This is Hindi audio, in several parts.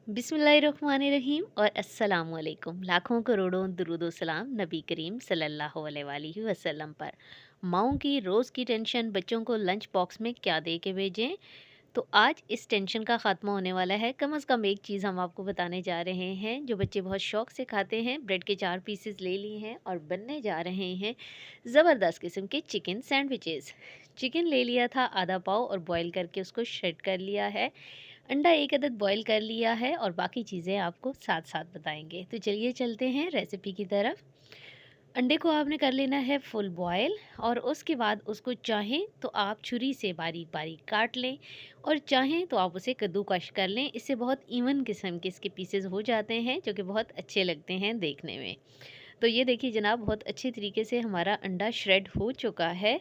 बिस्मिल्लाहिर्रहमानिर्रहीम और अस्सलाम वालेकुम। लाखों करोड़ों दुरूदो सलाम नबी करीम सल्लल्लाहु अलैहि वसल्लम पर। माओं की रोज़ की टेंशन, बच्चों को लंच बॉक्स में क्या दे के भेजें। तो आज इस टेंशन का ख़ात्मा होने वाला है। कम से कम एक चीज़ हम आपको बताने जा रहे हैं जो बच्चे बहुत शौक़ से खाते हैं। ब्रेड के 4 पीसेस ले लिए हैं और बनने जा रहे हैं ज़बरदस्त किस्म के चिकन सैंडविचेस। चिकन ले लिया था आधा पाव और बॉईल करके उसको श्रेड कर लिया है। अंडा 1 अदद बॉईल कर लिया है और बाकी चीज़ें आपको साथ-साथ बताएँगे। तो चलिए चलते हैं रेसिपी की तरफ। अंडे को आपने कर लेना है फुल बॉयल और उसके बाद उसको चाहें तो आप छुरी से बारीक-बारीक काट लें और चाहें तो आप उसे कद्दूकश कर लें। इससे बहुत इवन किस्म के इसके पीसेस हो जाते हैं जो कि बहुत अच्छे लगते हैं देखने में। तो ये देखिए जनाब, बहुत अच्छे तरीके से हमारा अंडा श्रेड हो चुका है।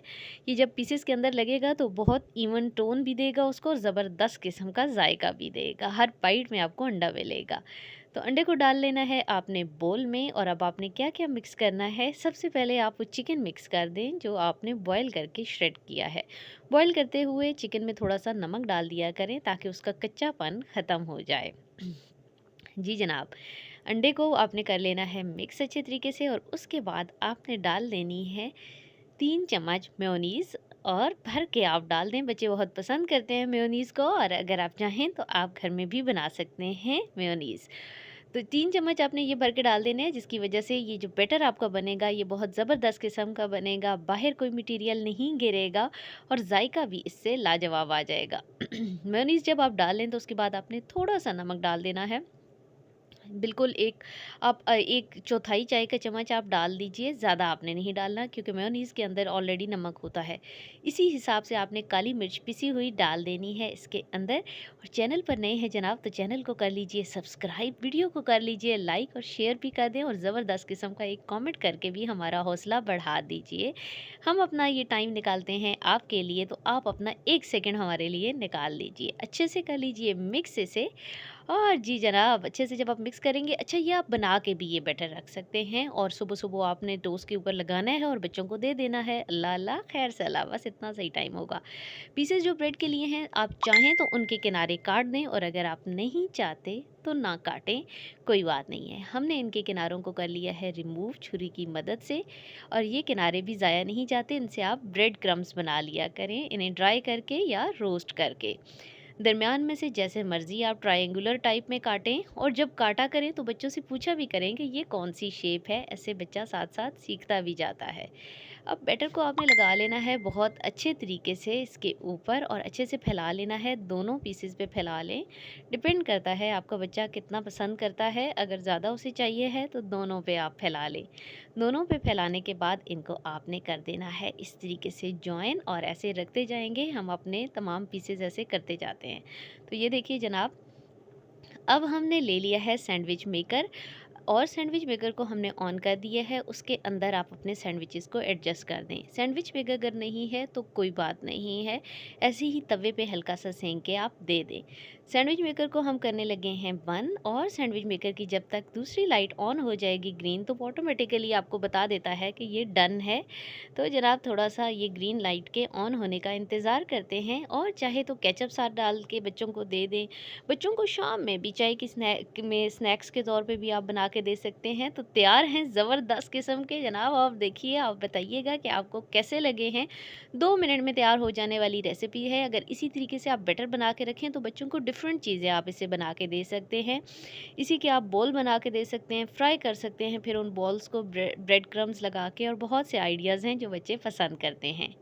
ये जब पीसेस के अंदर लगेगा तो बहुत इवन टोन भी देगा उसको और ज़बरदस्त किस्म का जायका भी देगा। हर बाइट में आपको अंडा मिलेगा। तो अंडे को डाल लेना है आपने बोल में और अब आपने क्या-क्या मिक्स करना है। सबसे पहले आप वो चिकन मिक्स कर दें जो आपने बॉयल करके श्रेड किया है। बॉयल करते हुए चिकन में थोड़ा-सा नमक डाल दिया करें ताकि उसका कच्चापन ख़त्म हो जाए। जी जनाब, अंडे को आपने कर लेना है मिक्स अच्छे तरीके से और उसके बाद आपने डाल देनी है 3 चम्मच मेयोनीज़ और भर के आप डाल दें। बच्चे बहुत पसंद करते हैं मेयोनीज़ को और अगर आप चाहें तो आप घर में भी बना सकते हैं मेयोनीज़। तो 3 चम्मच आपने ये भर के डाल देने हैं जिसकी वजह से ये जो बैटर आपका बनेगा ये बहुत ज़बरदस्त किस्म का बनेगा। बाहर कोई मटीरियल नहीं गिरेगा और जायका भी इससे लाजवाब आ जाएगा। मेयोनीज़ जब आप डाल लें तो उसके बाद आपने थोड़ा-सा नमक डाल देना है। बिल्कुल एक आप 1 चौथाई चाय का चम्मच आप डाल दीजिए, ज़्यादा आपने नहीं डालना क्योंकि मेयोनीज़ के अंदर ऑलरेडी नमक होता है। इसी हिसाब से आपने काली मिर्च पिसी हुई डाल देनी है इसके अंदर। और चैनल पर नए हैं जनाब तो चैनल को कर लीजिए सब्सक्राइब, वीडियो को कर लीजिए लाइक और शेयर भी कर दें और ज़बरदस्त किस्म का एक कमेंट करके भी हमारा हौसला बढ़ा दीजिए। हम अपना ये टाइम निकालते हैं आपके लिए, तो आप अपना 1 सेकंड हमारे लिए निकाल लीजिए। अच्छे से कर लीजिए मिक्स इसे। और जी जनाब, अच्छे से जब आप मिक्स करेंगे, अच्छा ये आप बना के भी ये बैटर रख सकते हैं और सुबह-सुबह आपने टोस्ट के ऊपर लगाना है और बच्चों को दे देना है। अल्लाह अल्लाह खैर सलाह, बस इतना सही टाइम होगा। पीसेस जो ब्रेड के लिए हैं, आप चाहें तो उनके किनारे काट दें और अगर आप नहीं चाहते तो ना काटें, कोई बात नहीं है। हमने इनके किनारों को कर लिया है रिमूव छुरी की मदद से और ये किनारे भी ज़ाया नहीं जाते। इनसे आप ब्रेड क्रम्ब्स बना लिया करें, इन्हें ड्राई करके या रोस्ट करके। दरमियान में से जैसे मर्ज़ी आप ट्रायंगुलर टाइप में काटें और जब काटा करें तो बच्चों से पूछा भी करें कि ये कौन-सी शेप है, ऐसे बच्चा साथ-साथ सीखता भी जाता है। अब बैटर को आपने लगा लेना है बहुत अच्छे तरीके से इसके ऊपर और अच्छे से फैला लेना है, दोनों पीसेस पे फैला लें। डिपेंड करता है आपका बच्चा कितना पसंद करता है, अगर ज़्यादा उसे चाहिए है तो दोनों पे आप फैला लें। दोनों पे फैलाने के बाद इनको आपने कर देना है इस तरीके से जॉइन और ऐसे रखते जाएँगे, हम अपने तमाम पीसेस ऐसे करते जाते हैं। तो ये देखिए जनाब, अब हमने ले लिया है सैंडविच मेकर और सैंडविच मेकर को हमने ऑन कर दिया है। उसके अंदर आप अपने सैंडविचेस को एडजस्ट कर दें। सैंडविच मेकर अगर नहीं है तो कोई बात नहीं है, ऐसे ही तवे पे हल्का सा सेंक के आप दे दें। सैंडविच मेकर को हम करने लगे हैं बंद और सैंडविच मेकर की जब तक दूसरी लाइट ऑन हो जाएगी ग्रीन तो ऑटोमेटिकली आपको बता देता है कि ये डन है। तो जनाब थोड़ा सा ये ग्रीन लाइट के ऑन होने का इंतज़ार करते हैं और चाहे तो केचप साथ डाल के बच्चों को दे दें। बच्चों को शाम में भी चाय की स्नैक्स के तौर पे भी आप बना के दे सकते हैं। तो तैयार हैं ज़बरदस्त किस्म के जनाब, आप देखिए, आप बताइएगा कि आपको कैसे लगे हैं। 2 मिनट में तैयार हो जाने वाली रेसिपी है। अगर इसी तरीके से आप बैटर बना के रखें तो बच्चों को डिफरेंट चीज़ें आप इसे बना के दे सकते हैं। इसी के आप बॉल बना के दे सकते हैं, फ्राई कर सकते हैं, फिर उन बॉल्स को ब्रेड क्रम्स लगा के और बहुत से आइडियाज़ हैं जो बच्चे पसंद करते हैं।